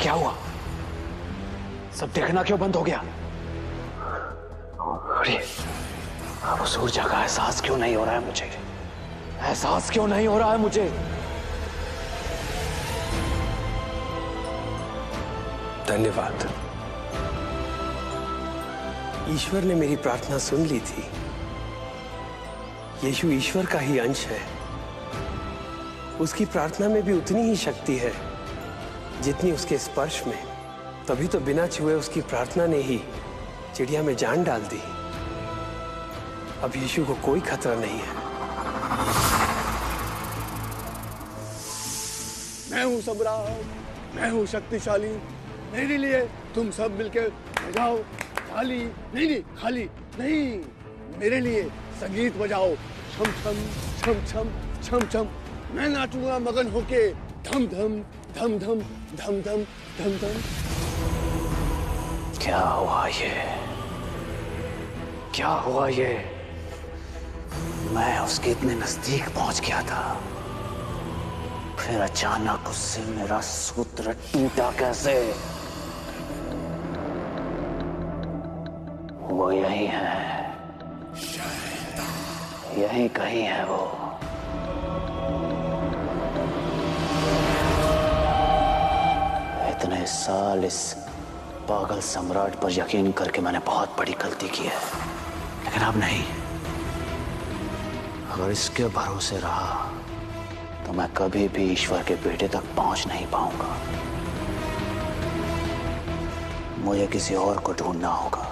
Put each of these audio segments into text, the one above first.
क्या हुआ? सब देखना क्यों बंद हो गया? अरे अब उस ऊर्जा का एहसास क्यों नहीं हो रहा है मुझे? एहसास क्यों नहीं हो रहा है मुझे? धन्यवाद। ईश्वर ने मेरी प्रार्थना सुन ली थी। यीशु ईश्वर का ही अंश है। उसकी प्रार्थना में भी उतनी ही शक्ति है जितनी उसके स्पर्श में। तभी तो बिना छुए उसकी प्रार्थना ने ही चिड़िया में जान डाल दी। अब यीशु को कोई खतरा नहीं है। मैं हूं सम्राट, मैं हूं शक्तिशाली। मेरे लिए तुम सब मिलकर बजाओ ताली। नहीं, खाली नहीं, मेरे लिए संगीत बजाओ। छम छम छम छम छम छम। मैं नाचूंगा मगन होके। धम धम धम धम धम धम धम धम। क्या हुआ ये? क्या हुआ ये? मैं उसके इतने नजदीक पहुंच गया था, फिर अचानक उससे मेरा सूत्र टूटा कैसे? वो यही है, यही कहीं है वो। इतने साल इस पागल सम्राट पर यकीन करके मैंने बहुत बड़ी गलती की है, लेकिन अब नहीं। अगर इसके भरोसे रहा तो मैं कभी भी ईश्वर के बेटे तक पहुंच नहीं पाऊंगा। मुझे किसी और को ढूंढना होगा,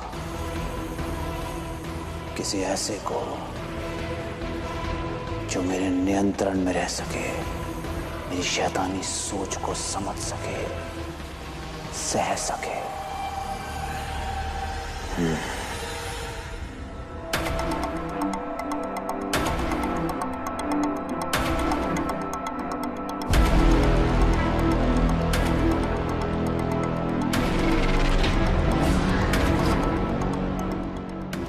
किसी ऐसे को जो मेरे नियंत्रण में रह सके, मेरी शैतानी सोच को समझ सके, सह सके।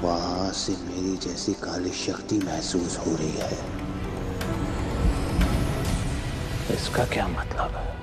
वहां से मेरी जैसी काली शक्ति महसूस हो रही है। इसका क्या मतलब है?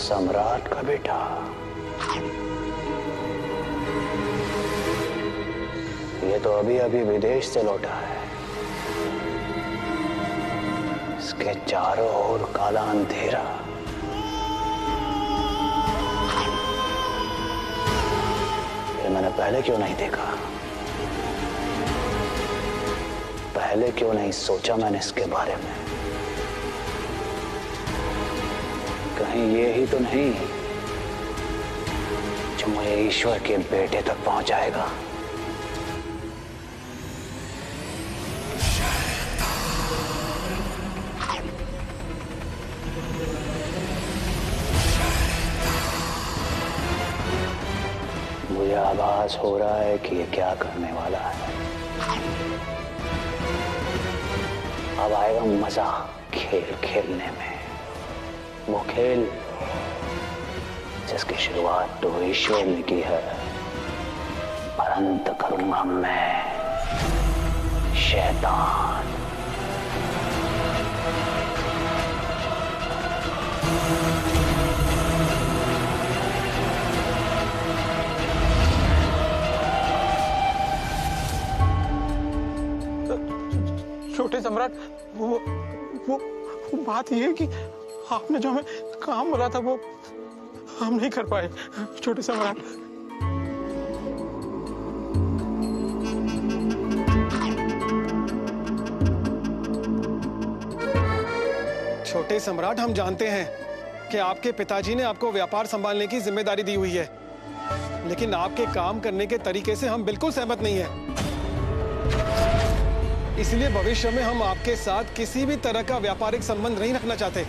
सम्राट का बेटा, ये तो अभी अभी विदेश से लौटा है। इसके चारों ओर काला अंधेरा। ये मैंने पहले क्यों नहीं देखा? पहले क्यों नहीं सोचा मैंने इसके बारे में? कहीं ये ही तो नहीं जो मुझे ईश्वर के बेटे तक पहुंचाएगा? मुझे आभास हो रहा है कि ये क्या करने वाला है। अब आएगा मजा खेल खेलने में। वो खेल जिसकी शुरुआत तो ईश्वर ने की है, पर अंत करूंगा मैं, शैतान। छोटे सम्राट, वो बात ये है कि आपने जो हमें काम बोला था वो हम नहीं कर पाए। छोटे सम्राट, छोटे सम्राट, हम जानते हैं कि आपके पिताजी ने आपको व्यापार संभालने की जिम्मेदारी दी हुई है, लेकिन आपके काम करने के तरीके से हम बिल्कुल सहमत नहीं हैं। इसलिए भविष्य में हम आपके साथ किसी भी तरह का व्यापारिक संबंध नहीं रखना चाहते।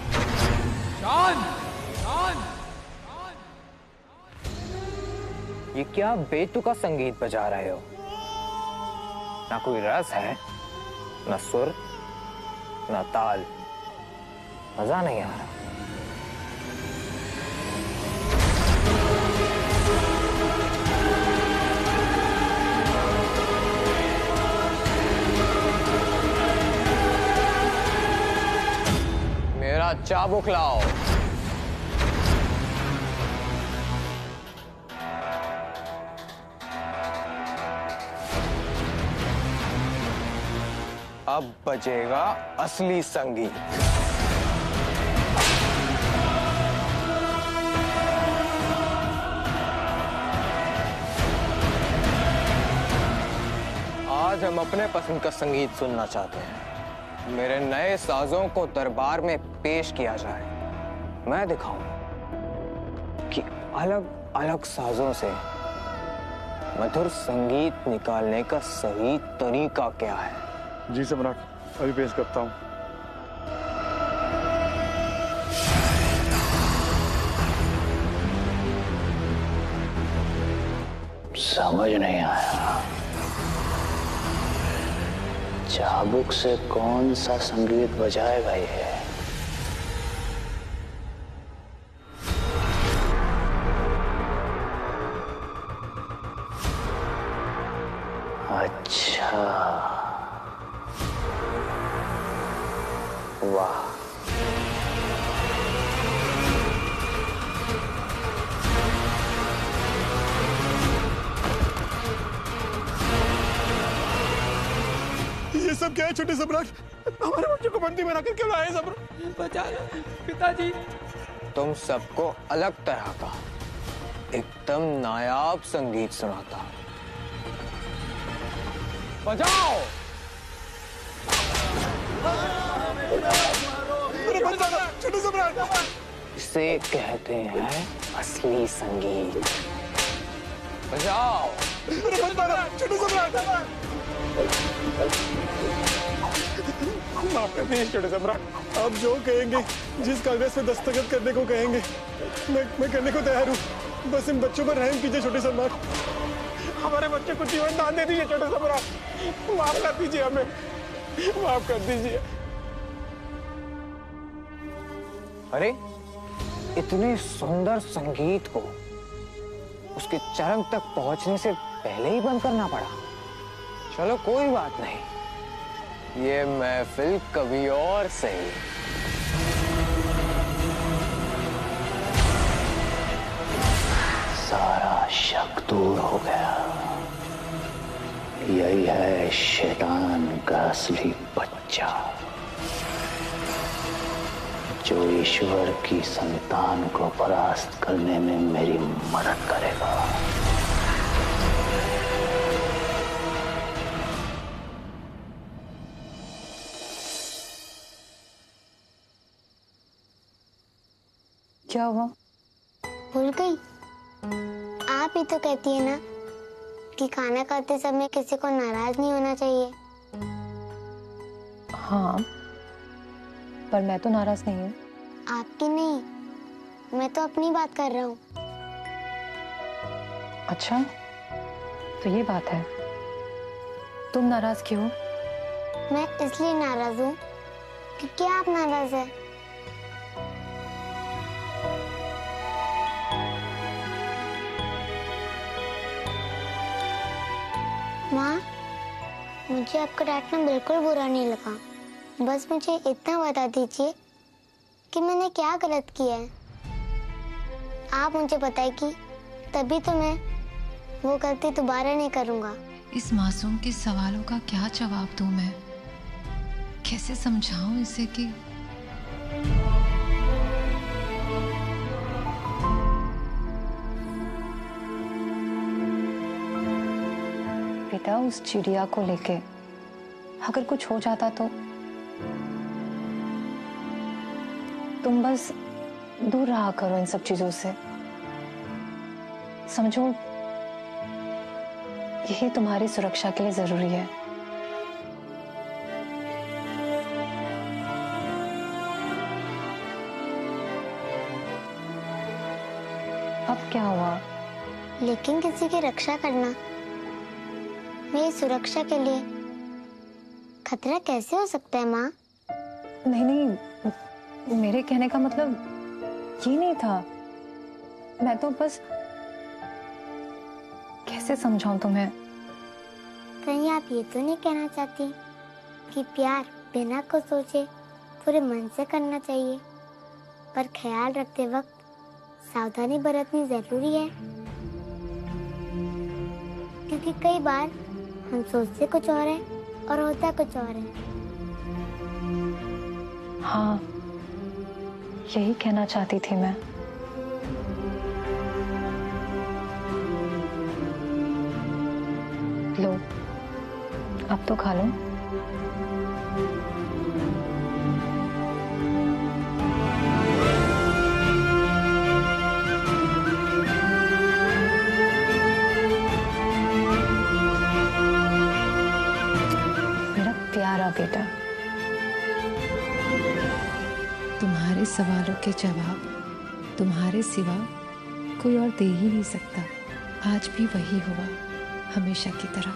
ये क्या बेतुका संगीत बजा रहे हो? ना कोई रस है, ना सुर, ना ताल। मजा नहीं आ रहा। मेरा चाबुक लाओ। अब बजेगा असली संगीत। आज हम अपने पसंद का संगीत सुनना चाहते हैं। मेरे नए साजों को दरबार में पेश किया जाए। मैं दिखाऊं कि अलग अलग साजों से मधुर संगीत निकालने का सही तरीका क्या है। जी सम्राट, अभी पेश करता हूँ। समझ नहीं आया, चाबुक से कौन सा संगीत बजाएगा ये? अच्छा, वाह। ये सब क्या है छोटे सम्राट? हमारे बच्चों को बंदी बना कर क्यों लाए सम्राट? बचा पिताजी। तुम सबको अलग तरह का एकदम नायाब संगीत सुनाता। बजाओ। छोटे सम्राट, इसे कहते हैं असली संगीत। बजाओ। छोटे सम्राट, माफ कर दीजिए छोटे सम्राट। आप जो कहेंगे, जिस कागज पे दस्तखत करने को कहेंगे, मैं करने को तैयार हूँ। बस इन बच्चों पर रहम कीजिए छोटे सम्राट। हमारे बच्चे को जीवन दान दे दीजिए छोटे सम्राट। माफ कर दीजिए हमें, माफ कर दीजिए। अरे, इतने सुंदर संगीत को उसके चरम तक पहुंचने से पहले ही बंद करना पड़ा। चलो कोई बात नहीं, ये महफिल कभी और सही। सारा शक दूर हो गया। यही है शैतान का असली बच्चा, जो ईश्वर की संतान को परास्त करने में मेरी मदद करेगा। क्या हुआ? भूल गई? आप ही तो कहती है ना कि खाना खाते समय किसी को नाराज नहीं होना चाहिए। हाँ, पर मैं तो नाराज नहीं हूँ। आपकी नहीं, मैं तो अपनी बात कर रहा हूँ। अच्छा, तो ये बात है। तुम नाराज क्यों हो? मैं इसलिए नाराज हूँ क्योंकि आप नाराज है। माँ, मुझे आपका डांटना बिल्कुल बुरा नहीं लगा। बस मुझे इतना बता दीजिए कि मैंने क्या गलत किया है। आप मुझे बताएगी तभी तो मैं वो गलती दोबारा नहीं करूँगा। इस मासूम के सवालों का क्या जवाब दूं मैं? कैसे समझाऊं इसे कि बेटा, उस चिड़िया को लेके अगर कुछ हो जाता तो तुम बस दूर रहा करो इन सब चीजों से। समझो, यही तुम्हारी सुरक्षा के लिए जरूरी है। अब क्या हुआ? लेकिन किसी की रक्षा करना मेरी सुरक्षा के लिए खतरा कैसे हो सकता है माँ? नहीं नहीं, मेरे कहने का मतलब ये नहीं था। मैं तो बस कैसे समझाऊं तुम्हें? कहीं आप ये तो नहीं कहना चाहती कि प्यार बिना कुछ सोचे पूरे मन से करना चाहिए, पर ख्याल रखते वक्त सावधानी बरतनी जरूरी है, क्योंकि कई बार हम सोचते कुछ और है और होता कुछ और है। हाँ, यही कहना चाहती थी मैं। लो, अब तो खा लो। मेरा प्यारा बेटा। तुम्हारे सवालों के जवाब तुम्हारे सिवा कोई और दे ही नहीं सकता। आज भी वही हुआ, हमेशा की तरह।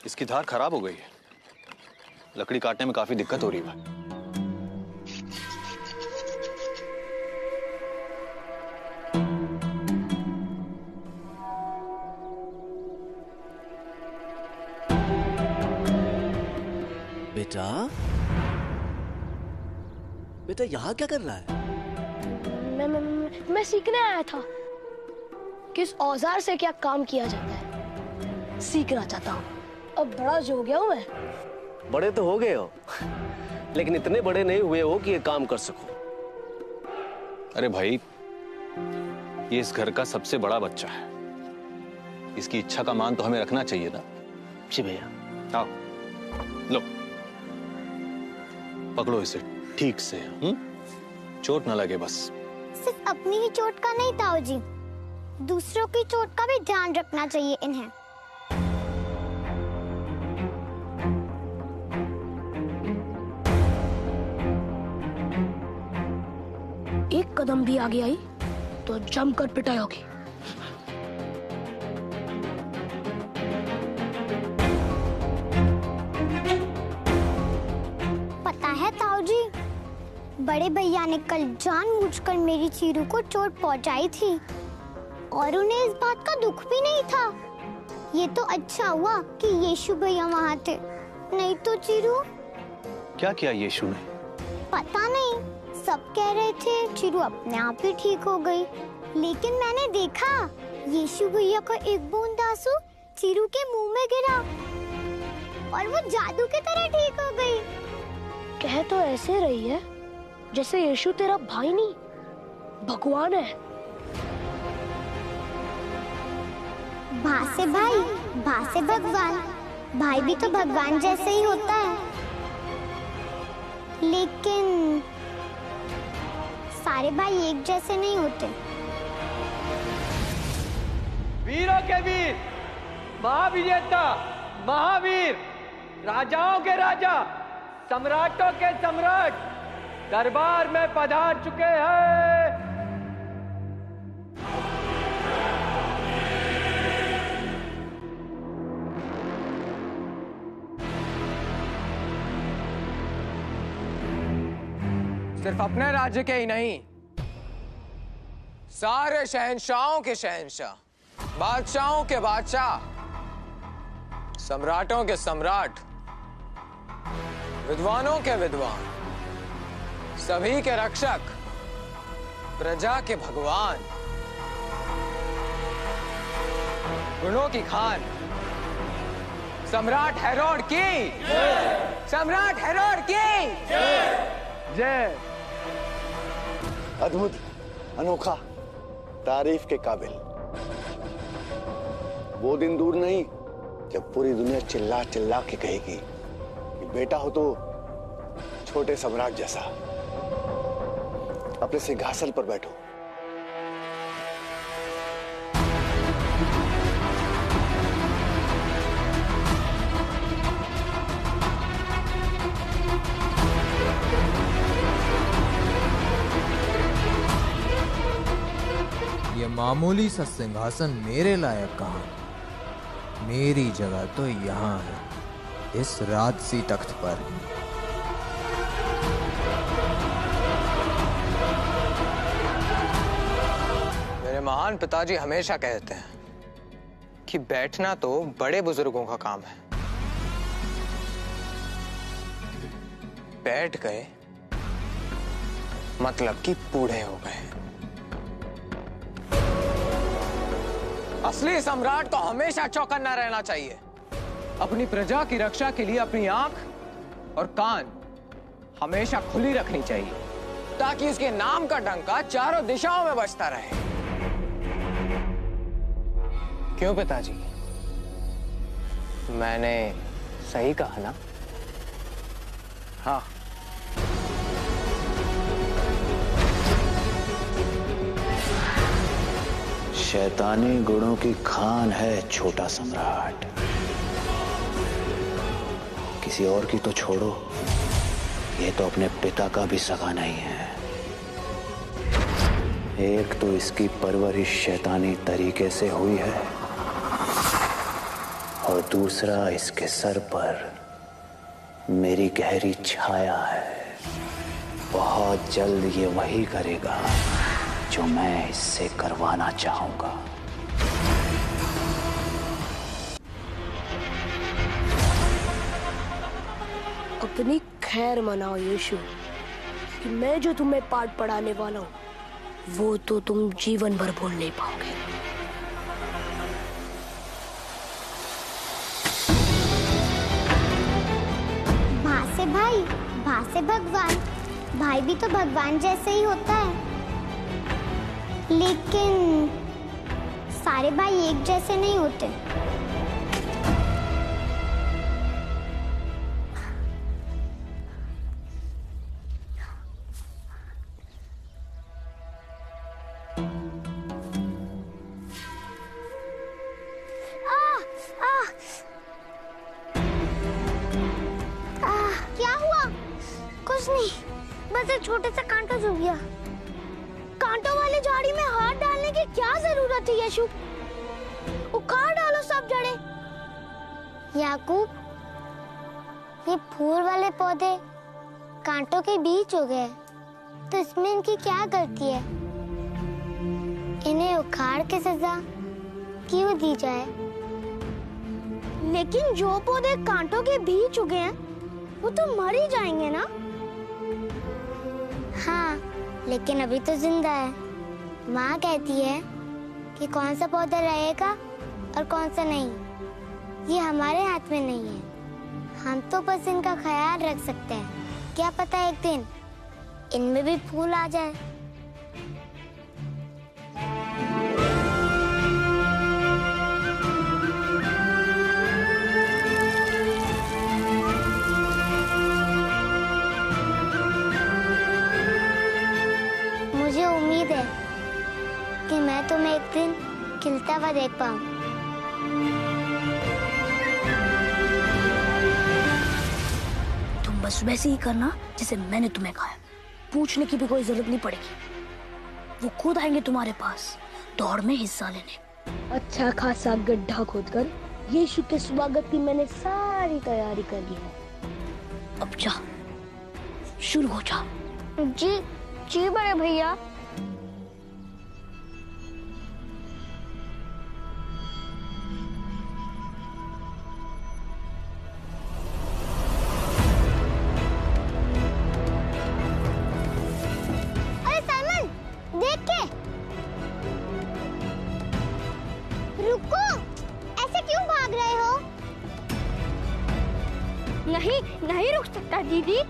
इसकी धार खराब हो गई है, लकड़ी काटने में काफी दिक्कत हो रही है। बेटा, बेटा यहाँ क्या कर रहा है? मैं सीखने आया था किस औजार से क्या काम किया जाता है। सीखना चाहता हूँ। अब बड़ा जो हो गया हूँ मैं। बड़े तो हो गए हो, लेकिन इतने बड़े नहीं हुए हो कि ये काम कर सको। अरे भाई, ये इस घर का सबसे बड़ा बच्चा है, इसकी इच्छा का मान तो हमें रखना चाहिए ना। जी भैया। आओ, लो, पकड़ो इसे ठीक से। चोट ना लगे बस। सिर्फ अपनी ही चोट का नहीं ताऊ जी, दूसरों की चोट का भी ध्यान रखना चाहिए इन्हें। एक कदम भी आगे आई तो जमकर पिटाई होगी। पता है ताऊ जी, बड़े भैया ने कल जानबूझकर मेरी चीरू को चोट पहुंचाई थी और उन्हें इस बात का दुख भी नहीं था। ये तो अच्छा हुआ कि यीशु भैया वहाँ थे, नहीं तो चीरू। क्या किया यीशु ने? पता नहीं, सब कह रहे थे चीरू अपने आप ही ठीक हो गई, लेकिन मैंने देखा यीशु भैया का एक बूंद आंसू चीरू के मुंह में गिरा और वो जादू की तरह ठीक हो गई। कह तो ऐसे रही है जैसे यीशु तेरा भाई नहीं, भगवान है। भाई से भाई, भाई से भगवान, भाई भी तो भगवान जैसे ही होता है, लेकिन सारे भाई एक जैसे नहीं होते। वीरों के वीर, महाविजेता, महावीर, राजाओं के राजा, सम्राटों के सम्राट दरबार में पधार चुके हैं। सिर्फ अपने राज्य के ही नहीं, सारे शहंशाहों के शहंशाह, बादशाहों के बादशाह, सम्राटों के सम्राट, विद्वानों के विद्वान, सभी के रक्षक, प्रजा के भगवान, गुणों की खान, सम्राट हेरोड की, सम्राट हेरोड की जय। अद्भुत, अनोखा, तारीफ के काबिल। वो दिन दूर नहीं जब पूरी दुनिया चिल्ला चिल्ला के कहेगी कि बेटा हो तो छोटे सम्राट जैसा, अपने सिंहासन पर बैठो। ये मामूली सा सिंहासन मेरे लायक कहाँ? मेरी जगह तो यहाँ है, इस राजसी तख्त पर। मेरे महान पिताजी हमेशा कहते हैं कि बैठना तो बड़े बुजुर्गों का काम है। बैठ गए मतलब कि बूढ़े हो गए। असली सम्राट को हमेशा चौकन्ना रहना चाहिए। अपनी प्रजा की रक्षा के लिए अपनी आंख और कान हमेशा खुली रखनी चाहिए, ताकि उसके नाम का डंका चारों दिशाओं में बजता रहे। क्यों पिताजी, मैंने सही कहा ना? हाँ। शैतानी गुणों की खान है छोटा सम्राट। किसी और की तो छोड़ो, ये तो अपने पिता का भी सगा नहीं है। एक तो इसकी परवरिश शैतानी तरीके से हुई है, और दूसरा इसके सर पर मेरी गहरी छाया है। बहुत जल्द ये वही करेगा जो मैं इससे करवाना चाहूंगा। अपनी खैर मनाओ यीशु, कि मैं जो तुम्हें पाठ पढ़ाने वाला हूं वो तो तुम जीवन भर भूल नहीं पाओगे। भासे भाई, भासे भगवान। भाई भी तो भगवान जैसे ही होता है, लेकिन सारे भाई एक जैसे नहीं होते। क्या हुआ? कुछ नहीं, बस एक छोटे सा कांटा चुभ गया। कांटों वाले झाड़ी में हाथ डालने की क्या जरूरत है यीशु? उखाड़ डालो सब जड़ें। याकूब, ये फूल वाले पौधे कांटों के बीच हो गए, तो इसमें इनकी क्या गलती है? इन्हें उखाड़ के सजा क्यों दी जाए? लेकिन जो पौधे कांटों के बीच उगे हैं, वो तो मर ही जाएंगे ना? हाँ, लेकिन अभी तो जिंदा है। माँ कहती है कि कौन सा पौधा रहेगा और कौन सा नहीं, ये हमारे हाथ में नहीं है। हम तो बस इनका ख्याल रख सकते हैं। क्या पता एक दिन इनमें भी फूल आ जाए। मुझे उम्मीद है कि मैं तुम्हें एक दिन खिलता हुआ देख पाऊं। तुम बस वैसे ही करना जैसे मैंने तुम्हें कहा। पूछने की भी कोई जरूरत नहीं पड़ेगी, वो खुद आएंगे तुम्हारे पास दौड़ में हिस्सा लेने। अच्छा खासा गड्ढा खोदकर यीशु के स्वागत की मैंने सारी तैयारी कर ली है। अब जा, शुरू हो जा। जी जी बड़े भैया। अरे साइमन, देख के। रुको, ऐसे क्यों भाग रहे हो? नहीं नहीं रुक सकता दीदी।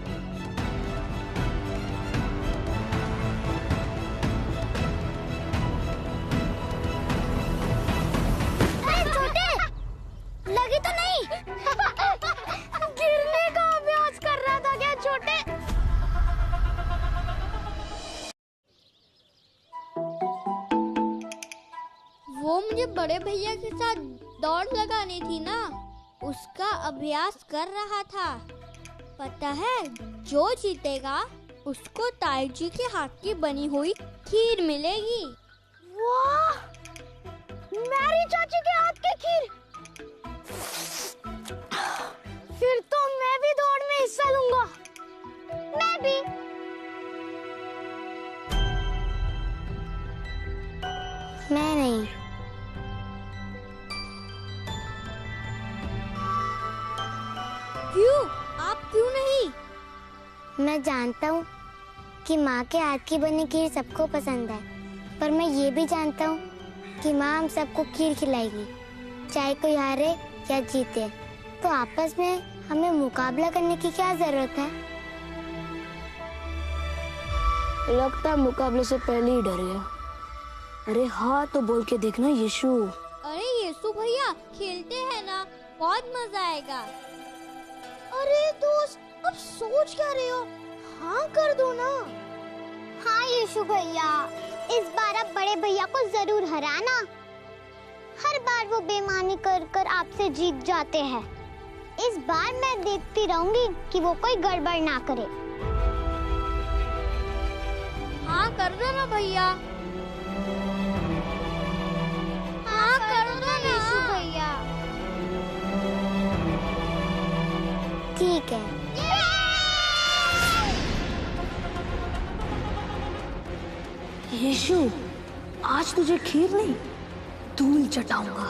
मुझे बड़े भैया के साथ दौड़ लगानी थी ना, उसका अभ्यास कर रहा था। पता है, जो जीतेगा उसको ताई जी के हाथ की बनी हुई खीर मिलेगी। वाह, मेरी चाची के हाथ की खीर। फिर तो मैं भी दौड़ में हिस्सा लूंगा। मैं भी। मैं नहीं। क्यों? आप क्यों नहीं? मैं जानता हूँ कि माँ के हाथ की बनी खीर सबको पसंद है, पर मैं ये भी जानता हूँ कि माँ हम सबको खीर खिलाएगी, चाहे कोई हारे या जीते। तो आपस में हमें मुकाबला करने की क्या जरूरत है? लगता है मुकाबले से पहले ही डर गया। अरे हाँ, तो बोल के देखना यीशु। अरे यीशु भैया, खेलते हैं ना, बहुत मजा आएगा। अरे दोस्त, अब सोच क्या रहे हो? हाँ कर दो ना। हाँ यीशु भैया, इस बार आप बड़े भैया को जरूर हराना। हर बार वो बेईमानी कर कर आपसे जीत जाते हैं। इस बार मैं देखती रहूंगी कि वो कोई गड़बड़ ना करे। हाँ कर दो ना भैया। हाँ कर दो ना यीशु भैया। ठीक है। यीशु, आज तुझे खीर नहीं, धूल चटाऊंगा।